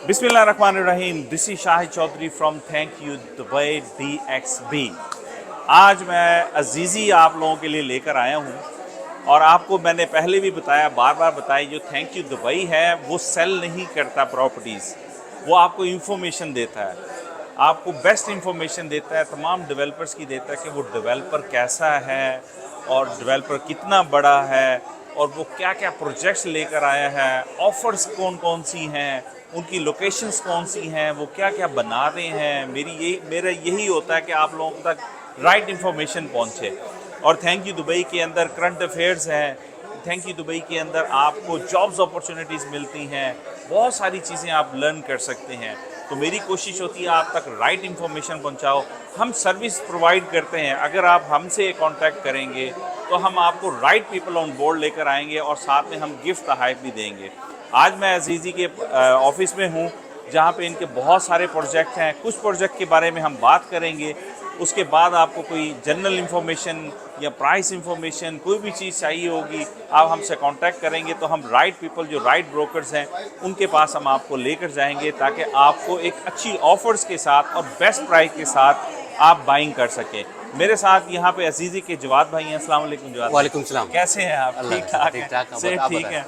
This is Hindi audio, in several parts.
बिस्मिल्लाहिर्रहमानिर्रहीम। This is Shahid Chaudhary from thank you Dubai DXB। आज मैं अजीज़ी आप लोगों के लिए लेकर आया हूँ और आपको मैंने पहले भी बताया, बार बार बताया, जो थैंक यू दुबई है वो सेल नहीं करता प्रॉपर्टीज़, वो आपको इंफॉर्मेशन देता है, आपको बेस्ट इंफॉर्मेशन देता है, तमाम डेवलपर्स की देता है कि वो डेवलपर कैसा है और डेवलपर कितना बड़ा है और वो क्या क्या प्रोजेक्ट्स लेकर आया है, ऑफ़र्स कौन कौन सी हैं, उनकी लोकेशंस कौन सी हैं, वो क्या क्या बना रहे हैं। मेरा यही होता है कि आप लोगों तक राइट इन्फॉर्मेशन पहुंचे। और थैंक यू दुबई के अंदर करंट अफेयर्स हैं, थैंक यू दुबई के अंदर आपको जॉब्स अपॉर्चुनिटीज़ मिलती हैं, बहुत सारी चीज़ें आप लर्न कर सकते हैं। तो मेरी कोशिश होती है आप तक राइट इन्फॉर्मेशन पहुंचाओ। हम सर्विस प्रोवाइड करते हैं, अगर आप हमसे कांटेक्ट करेंगे तो हम आपको राइट पीपल ऑन बोर्ड लेकर आएंगे और साथ में हम गिफ्ट तोहफ़े भी देंगे। आज मैं अजीज़ी के ऑफिस में हूँ जहाँ पे इनके बहुत सारे प्रोजेक्ट हैं। कुछ प्रोजेक्ट के बारे में हम बात करेंगे, उसके बाद आपको कोई जनरल इन्फॉर्मेशन या प्राइस इन्फॉर्मेशन कोई भी चीज़ चाहिए होगी, आप हमसे कांटेक्ट करेंगे तो हम राइट पीपल, जो राइट ब्रोकर्स हैं, उनके पास हम आपको लेकर जाएंगे ताकि आपको एक अच्छी ऑफर्स के साथ और बेस्ट प्राइस के साथ आप बाइंग कर सकें। मेरे साथ यहाँ पे अजीज़ी के जवाद भाई हैं। अस्सलाम वालेकुम जवाद। वालेकुम सलाम। कैसे हैं आप? ठीक ठाक ठीक हैं? ठाक। सेहत ठीक है?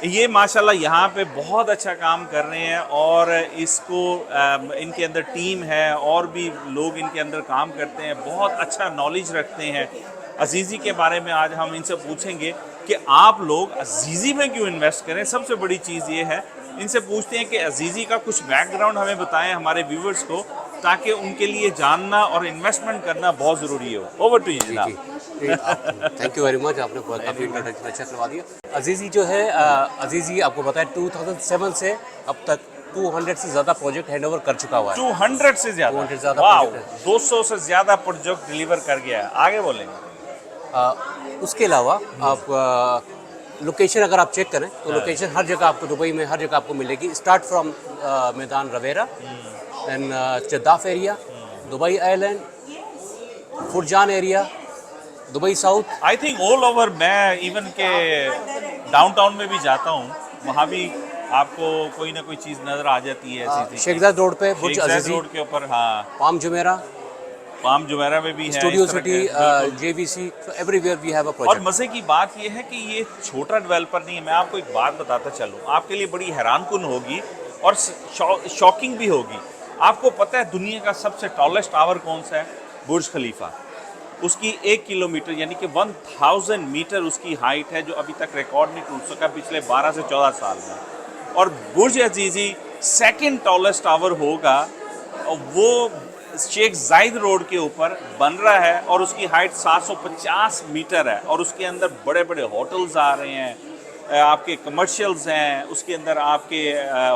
ये माशाल्लाह यहाँ पे बहुत अच्छा काम कर रहे हैं और इसको इनके अंदर टीम है और भी लोग इनके अंदर काम करते हैं, बहुत अच्छा नॉलेज रखते हैं। अजीज़ी के बारे में आज हम इनसे पूछेंगे कि आप लोग अजीज़ी में क्यों इन्वेस्ट करें। सबसे बड़ी चीज़ ये है, इनसे पूछते हैं कि अजीज़ी का कुछ बैकग्राउंड हमें बताएं हमारे व्यूवर्स को, ताकि उनके लिए जानना और इन्वेस्टमेंट करना बहुत ज़रूरी हो। ओवर टू यू जनाब। थैंक यू वेरी मच, आपने काफ़ी इंट्रोडक्शन अच्छा करवा दिया। अजीज़ी जो है, अजीज़ी आपको बताया 2007 से अब तक 200 से ज़्यादा प्रोजेक्ट हैंडओवर कर चुका हुआ है। 200 से ज़्यादा? 200 से ज़्यादा वाह, प्रोजेक्ट है। 200 से ज़्यादा प्रोजेक्ट डिलीवर कर गया है। आगे बोलेंगे। उसके अलावा आप लोकेशन अगर आप चेक करें तो लोकेशन हर जगह आपको, दुबई में हर जगह आपको मिलेगी। Start from Meydan Riviera and Jaddaf area, Dubai Island, Furjan area, Dubai South. I think all over, मैं इवन के डाउनटाउन में भी जाता हूँ, वहाँ भी आपको कोई ना कोई चीज़ नज़र आ जाती है ऐसी। शेखजाद रोड पे बुर्ज शेखजाद अजीज़ी, रोड के ऊपर, हाँ, पाम जुमेरा, पाम जुमेरा में भी है, स्टूडियो इस तरह सिटी, के, बिल्कुल। JVC, so everywhere we have a और project। मज़े की बात यह है कि ये छोटा डेवलपर नहीं है। मैं आपको एक बात बताता चलूँ, आपके लिए बड़ी हैरानकुन होगी और शॉकिंग भी होगी। आपको पता है दुनिया का सबसे टॉलेस्ट टावर कौन सा है? बुर्ज खलीफा। उसकी 1 किलोमीटर यानी कि 1000 मीटर उसकी हाइट है, जो अभी तक रिकॉर्ड नहीं टूट सका पिछले 12 से 14 साल में। और बुर्ज अजीज़ी सेकंड टॉलेस्ट टावर होगा, और वो शेख जायद रोड के ऊपर बन रहा है और उसकी हाइट 750 मीटर है और उसके अंदर बड़े बड़े होटल्स आ रहे हैं, आपके कमर्शियल्स हैं, उसके अंदर आपके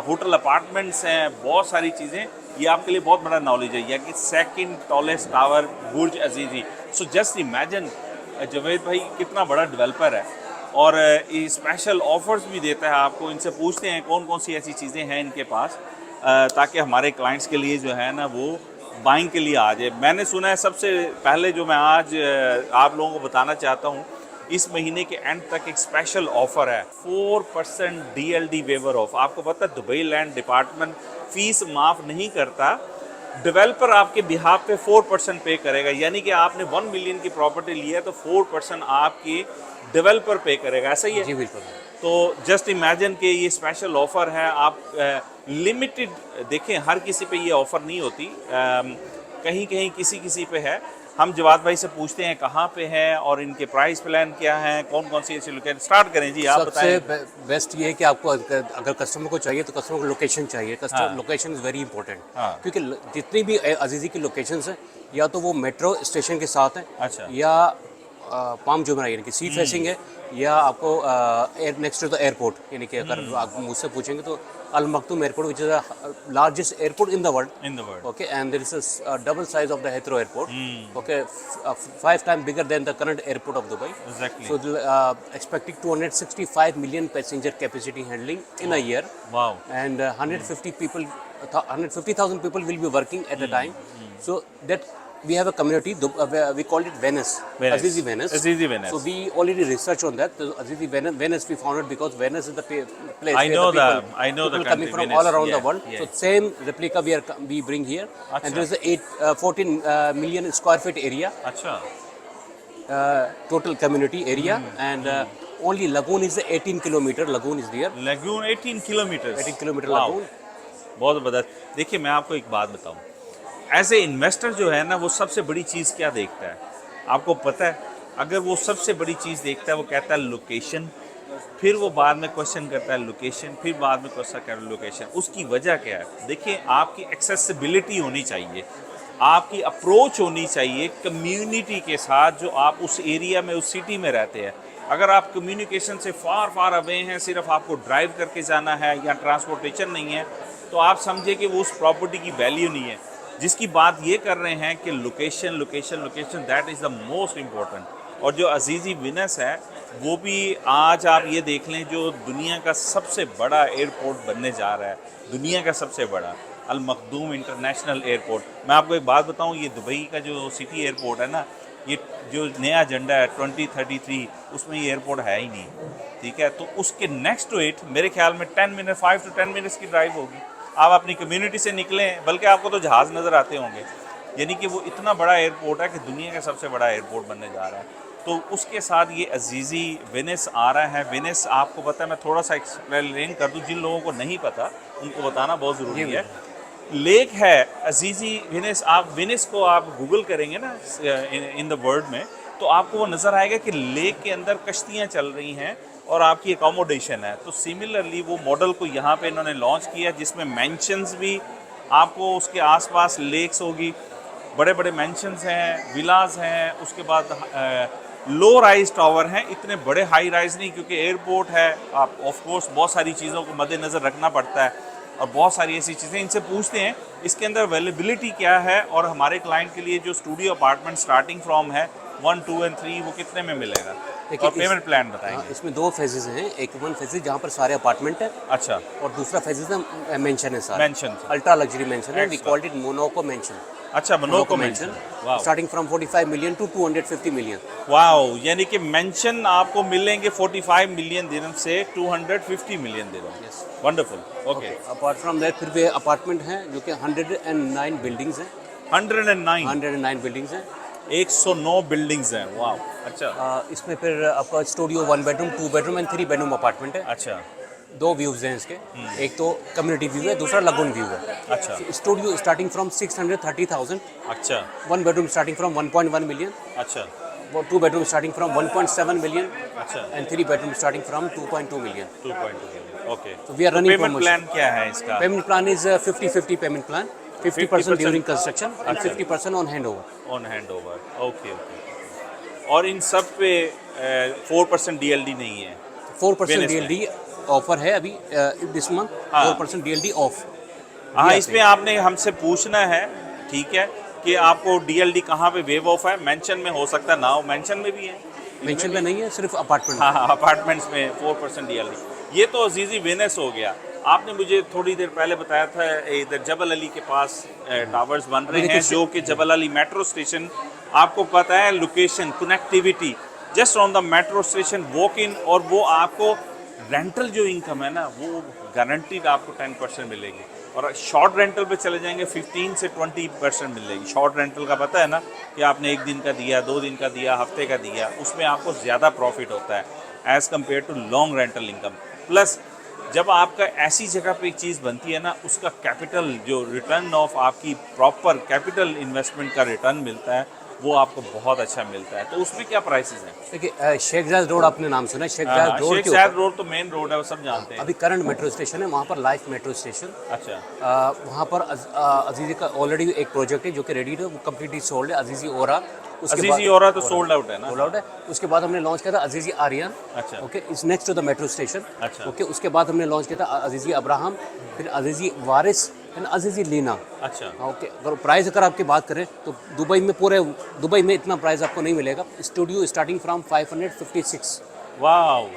होटल अपार्टमेंट्स हैं, बहुत सारी चीज़ें। ये आपके लिए बहुत बड़ा नॉलेज है, या कि सेकंड टॉलेस्ट टावर बुर्ज अजीज़ी। सो जस्ट इमेजिन, जवेद भाई कितना बड़ा डेवलपर है और ये स्पेशल ऑफर्स भी देता है आपको। इनसे पूछते हैं कौन कौन सी ऐसी चीज़ें हैं इनके पास, ताकि हमारे क्लाइंट्स के लिए जो है ना वो बाइंग के लिए आ जाए। मैंने सुना है, सबसे पहले जो मैं आज आप लोगों को बताना चाहता हूँ, इस महीने के एंड तक एक स्पेशल ऑफर है, 4% DLD वेवर ऑफ। आपको पता है दुबई लैंड डिपार्टमेंट फीस माफ़ नहीं करता, डेवलपर आपके बिहाफ पे 4% पे करेगा। यानी कि आपने 1 मिलियन की प्रॉपर्टी लिया है तो 4% आपकी डेवलपर पे करेगा, ऐसा ही है? जी बिल्कुल। तो जस्ट इमेजिन कि ये स्पेशल ऑफ़र है। आप लिमिटेड देखें, हर किसी पे ये ऑफ़र नहीं होती, कहीं कहीं किसी किसी पे है। हम जवाद भाई से पूछते हैं कहाँ पे है और इनके प्राइस प्लान क्या हैं, कौन कौन सी ऐसी लोकेशन। स्टार्ट करें जी, आप बताएं। सबसे बेस्ट ये है कि आपको अगर कस्टमर को चाहिए तो कस्टमर को लोकेशन चाहिए। Customer location is very important, क्योंकि जितनी भी अजीज़ी की लोकेशंस हैं, या तो वो मेट्रो स्टेशन के साथ हैं, अच्छा, या पाम जुमेरा यानी कि सी फेसिंग है, या आपको नेक्स्ट टू द एयरपोर्ट, यानी कि अगर आप मुझसे पूछेंगे तो Al Maktoum airport, which is the largest airport in the world. Okay, and there is a double size of the Heathrow airport. Okay, 5 times bigger than the current airport of Dubai. Exactly. So expecting 265 million passenger capacity handling in a year. Wow. And 150,000 people will be working at a time. So that we have a community. We call it Venice. Venice. Azizi Venice. Azizi Venice. So we already research on that. So Azizi Venice we founded because Venice is the place. I where know the the- I know the people coming country, from Venice. all around Yeah, the world. yeah. So same replica we bring here, Achha. and there is a 14 million square feet area. अच्छा Total community area, and only lagoon is 18 kilometer. Lagoon is there. Lagoon 18 kilometre 18 kilometer lagoon. बहुत ज़बरदस्त। देखिए मैं आपको एक बात बताऊं, एज ए इन्वेस्टर जो है ना वो सबसे बड़ी चीज़ क्या देखता है आपको पता है? अगर वो सबसे बड़ी चीज़ देखता है वो कहता है लोकेशन, फिर वो बाद में क्वेश्चन करता है लोकेशन, फिर बाद में क्वेश्चन करता है लोकेशन। उसकी वजह क्या है? देखिए आपकी एक्सेसिबिलिटी होनी चाहिए, आपकी अप्रोच होनी चाहिए कम्युनिटी के साथ जो आप उस एरिया में उस सिटी में रहते हैं। अगर आप कम्युनिकेशन से फार फार अवे हैं, सिर्फ आपको ड्राइव करके जाना है या ट्रांसपोर्टेशन नहीं है, तो आप समझे कि वो उस प्रॉपर्टी की वैल्यू नहीं है। जिसकी बात ये कर रहे हैं कि location location location, that is the most important. और जो अजीज़ी विनस है वो भी आज आप ये देख लें जो दुनिया का सबसे बड़ा एयरपोर्ट बनने जा रहा है, दुनिया का सबसे बड़ा अल मखदूम इंटरनेशनल एयरपोर्ट। मैं आपको एक बात बताऊं, ये दुबई का जो सिटी एयरपोर्ट है ना, ये जो नया एजेंडा है 2033 उसमें ये एयरपोर्ट है ही नहीं, ठीक है? तो उसके नेक्स्ट टू इट मेरे ख्याल में 5 to 10 मिनट्स की ड्राइव होगी। आप अपनी कम्युनिटी से निकलें, बल्कि आपको तो जहाज़ नज़र आते होंगे, यानी कि वो इतना बड़ा एयरपोर्ट है कि दुनिया का सबसे बड़ा एयरपोर्ट बनने जा रहा है। तो उसके साथ ये अजीज़ी वेनिस आ रहा है। वेनिस आपको पता है, मैं थोड़ा सा एक्सप्लेन कर दूं, जिन लोगों को नहीं पता उनको बताना बहुत ज़रूरी है। लेक है अजीज़ी वेनिस, आप वेनिस को आप गूगल करेंगे ना इन द वर्ड में, तो आपको वो नज़र आएगा कि लेक के अंदर कश्तियाँ चल रही हैं और आपकी अकोमोडेशन है। तो सिमिलरली वो मॉडल को यहाँ पे इन्होंने लॉन्च किया जिसमें मेंशंस भी आपको उसके आसपास लेक्स होगी, बड़े बड़े मेंशंस हैं, विलाज हैं, उसके बाद लो राइज टावर हैं, इतने बड़े हाई राइज नहीं क्योंकि एयरपोर्ट है। आप ऑफ कोर्स बहुत सारी चीज़ों को मद्देनज़र रखना पड़ता है और बहुत सारी ऐसी चीज़ें। इनसे पूछते हैं इसके अंदर अवेलेबिलिटी क्या है और हमारे क्लाइंट के लिए जो स्टूडियो अपार्टमेंट स्टार्टिंग फ्रॉम है 1, 2 और 3 वो कितने में मिलेगा, और पेमेंट प्लान बताएंगे। इसमें 2 फेजेस हैं, एक 1 फेज जहाँ पर सारे अपार्टमेंट है, अच्छा, और दूसरा फेजेस है मेंशन है सारा, मेंशन, अल्ट्रा लग्जरी मेंशन है। We called it Monaco mansion. अच्छा, Monaco mansion, wow, starting from 45 million to 250 million. Wow, यानी कि मेंशन आपको मिलेंगे 45 मिलियन दिरहम से 250 million dirham. Yes, wonderful, okay. Apart from that फिर भी अपार्टमेंट हैं जो कि 109 बिल्डिंग्स हैं। 109 बिल्डिंग्स हैं, 109 बिल्डिंग्स हैं, वाओ, अच्छा। इसमें फिर आपका studio 1 bedroom, 2 bedroom and 3 bedroom apartment है। अच्छा, 2 व्यूज़ हैं इसके, एक तो कम्युनिटी व्यू है, दूसरा लगून व्यू है। अच्छा, स्टूडियो स्टार्टिंग फ्रॉम 630,000, अच्छा, 1 बेडरूम स्टार्टिंग फ्रॉम 1.1 मिलियन, अच्छा, 2 बेडरूम स्टार्टिंग फ्रॉम 1.7 मिलियन, अच्छा, and 3 bedroom starting from 2.2 million. 2.2 million, okay. So we are running payment promotion. Plan क्या है इसका? Payment plan is 50-50 payment plan, 50% during construction and 50% on handover. On hand over, okay okay. और इन सब पे 4% DLD नहीं है? 4% Venice में। DLD ऑफर है अभी दिस मंथ, हाँ। 4% DLD ऑफ। हाँ, इसमें आपने हमसे पूछना है, ठीक है, कि आपको DLD कहाँ पे वेव ऑफ है। मेंशन में हो सकता है ना हो, मेंशन में भी है, मेंशन में नहीं है, सिर्फ अपार्टमेंट। हाँ हाँ, अपार्टमेंट्स में 4% DLD। ये तो अजीज़ी वेनिस हो गया। आपने मुझे थोड़ी देर पहले बताया था इधर जबल अली के पास टावर्स बन रहे हैं, जो कि जबल अली मेट्रो स्टेशन, आपको पता है location, connectivity just on the metro station, walk in, और वो आपको रेंटल जो इनकम है ना वो गारंटीड आपको 10% मिलेगी। और शॉर्ट रेंटल पे चले जाएंगे 15 से 20% मिलेगी। शॉर्ट रेंटल का पता है ना कि आपने 1 दिन का दिया, 2 दिन का दिया, हफ्ते का दिया, उसमें आपको ज़्यादा प्रॉफिट होता है as compare to long rental income. Plus जब आपका ऐसी जगह पे एक चीज़ बनती है ना, उसका कैपिटल जो रिटर्न ऑफ आपकी प्रॉपर कैपिटल इन्वेस्टमेंट का रिटर्न मिलता है वो आपको बहुत अच्छा मिलता है। तो उसमें क्या प्राइसेस हैं? देखिए शेख जायद रोड आपने नाम सुना है, शेख जायद रोड शेख के जायद ऊपर रोड तो मेन रोड है, वो सब जानते हैं। अभी करंट मेट्रो स्टेशन है, वहाँ पर लाइफ मेट्रो स्टेशन। अच्छा, वहाँ पर अजीज़ी का ऑलरेडी एक प्रोजेक्ट है जो कि रेडी है, वो कम्प्लीटली सोल्ड है, अजीज़ी ओरा। अजीज़ी ओरा तो सोल्ड आउट है ना? सोल्ड आउट है। उसके बाद हमने लॉन्च किया था अजीज़ी आर्यन, अच्छा, okay, is next to the metro station. अच्छा, ओके, उसके बाद हमने लॉन्च किया था अजीज़ी अब्राहम, फिर अजीज़ी वारिस एंड अजीज़ी लीना। अच्छा, ओके, अगर प्राइस अगर आपकी बात करें तो दुबई में, पूरे दुबई में इतना प्राइस आपको नहीं मिलेगा। Studio starting from 556। Wow,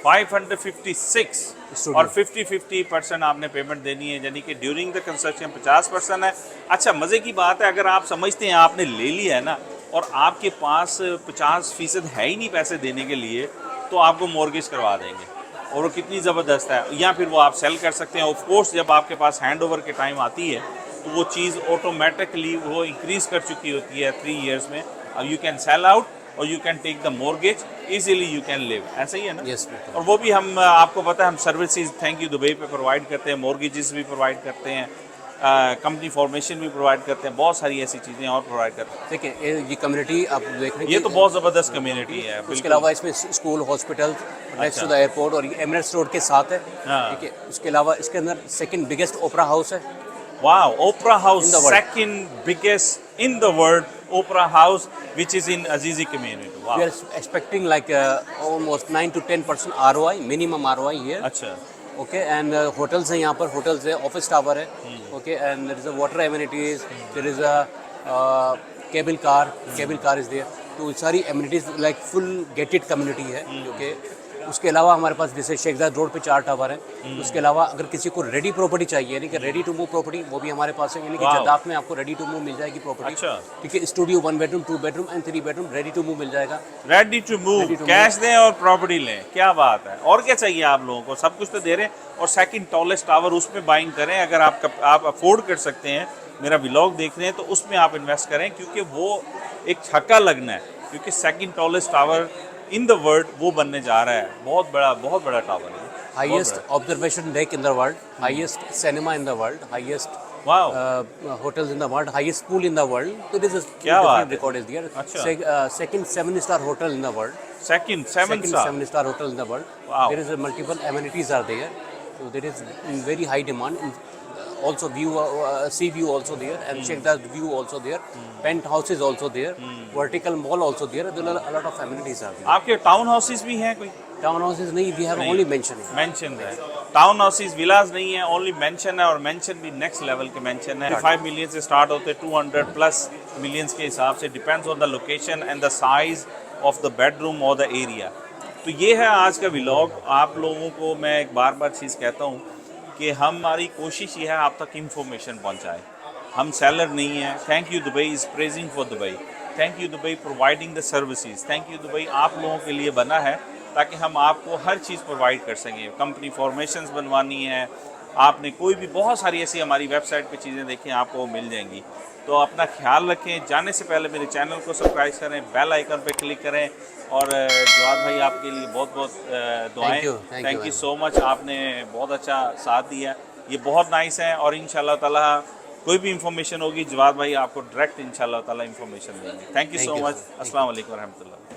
556। Studio. और 50-50% आपने पेमेंट देनी है, यानी कि ड्यूरिंग द कंस्ट्रक्शन 50% है। अच्छा, मज़े की बात है, अगर आप समझते हैं आपने ले लिया है ना और आपके पास 50% है ही नहीं पैसे देने के लिए, तो आपको मॉर्गेज करवा देंगे, और वो कितनी ज़बरदस्त है। या फिर वो आप सेल कर सकते हैं। ऑफ कोर्स जब आपके पास हैंड ओवर के टाइम आती है तो वो चीज़ ऑटोमेटिकली वो इंक्रीज़ कर चुकी होती है 3 इयर्स में। अब यू कैन सेल आउट और you can take the mortgage, easily you can live, ऐसा ही है ना? यस। और वो भी हम, आपको पता है, हम सर्विसेज थैंक यू दुबई पे प्रोवाइड करते हैं, मॉर्गेजेस भी प्रोवाइड करते हैं, कंपनी फॉर्मेशन भी प्रोवाइड करते हैं, बहुत सारी ऐसी चीज़ें और प्रोवाइड करते हैं। देखिए ये कम्युनिटी आप देख रहे हैं ये तो बहुत ज़बरदस्त कम्युनिटी है। उसके अलावा इसमें school, hospital next to the airport और एमिरेट्स रोड के साथ है। हाँ। ठीक है, उसके अलावा इसके अंदर सेकंड बिगेस्ट ओपरा हाउस है। Wow, Opera House, In the world. second biggest in the world, Opera House, which is in Azizi community. Wow. We are expecting like almost 9 to 10% ROI, minimum ROI here. अच्छा, Okay, and hotels हैं यहाँ पर, hotels है, office tower है. Okay, and there is a water amenities, there is a cable car is there. तो सारी amenities like full gated community है. Okay, उसके अलावा हमारे पास जैसे शेखजाद रोड पे 4 टावर हैं। उसके अलावा अगर किसी को रेडी प्रॉपर्टी चाहिए, यानी कि रेडी टू मूव प्रॉपर्टी, वो भी हमारे पास है। यानी कि Wow. जद्दाफ में आपको रेडी टू मूव मिल जाएगी प्रॉपर्टी। अच्छा। ठीक है, studio 1 bedroom 2 bedroom and 3 bedroom ready to move मिल जाएगा। रेडी टू मूव, कैश दें और प्रॉपर्टी लें, क्या बात है। और क्या चाहिए आप लोगों को, सब कुछ तो दे रहे हैं। और सेकंड टॉलेस्ट टावर उसमें बाइंग करें, अगर आप अफोर्ड कर सकते हैं, मेरा व्लॉग देख रहे हैं, तो उसमें आप इन्वेस्ट करें, क्योंकि वो एक छक्का लगना है, क्योंकि second tallest tower in the world वो बनने जा रहा है। बहुत बड़ा टावर है। Highest observation deck in the world, highest cinema in the world, highest wow, hotels in the world, highest pool in the world. So it is a क्या बात है। record is there. अच्छा। Second 7-star hotel in the world. Second Second 7 7-star hotel in the world. Wow. There is a multiple amenities are there. So there is in very high demand. Also view, sea view also there, and check the view also there. Penthouse is also there. Vertical mall also there. There are a lot of amenities are there. आपके टाउन हाउसेस भी हैं कोई? Town houses नहीं, we have नहीं। only mentioned. मेंशन है, टाउन हाउसेस विलाज नहीं है, ओनली मेंशन है। और मेंशन भी नेक्स्ट लेवल के मेंशन है। 5 मिलियन से स्टार्ट होते हैं, 200 प्लस मिलियंस के हिसाब से, depends on the location and the size of the bedroom और द एरिया। तो ये है आज का व्लॉग। आप लोगों को मैं एक बार चीज़ कहता हूँ कि हमारी कोशिश ये है आप तक इंफॉर्मेशन पहुँचाए। हम सेलर नहीं हैं। Thank you Dubai is praising for Dubai, thank you Dubai providing the services, thank you Dubai आप लोगों के लिए बना है ताकि हम आपको हर चीज़ प्रोवाइड कर सकें। कंपनी फॉर्मेशंस बनवानी है, आपने कोई भी, बहुत सारी ऐसी हमारी वेबसाइट पे चीज़ें देखें, आपको वो मिल जाएंगी। तो अपना ख्याल रखें। जाने से पहले मेरे चैनल को सब्सक्राइब करें, बेल आइकन पे क्लिक करें। और जवाद भाई आपके लिए बहुत दुआएं। थैंक यू सो मच, आपने बहुत अच्छा साथ दिया। ये बहुत नाइस है। और इंशाल्लाह ताला कोई भी इंफॉर्मेशन होगी, जवाद भाई आपको डायरेक्ट इंशाल्लाह ताला इंफॉर्मेशन देंगे। Thank you so much. अस्सलाम वालेकुम रहमतुल्लाह।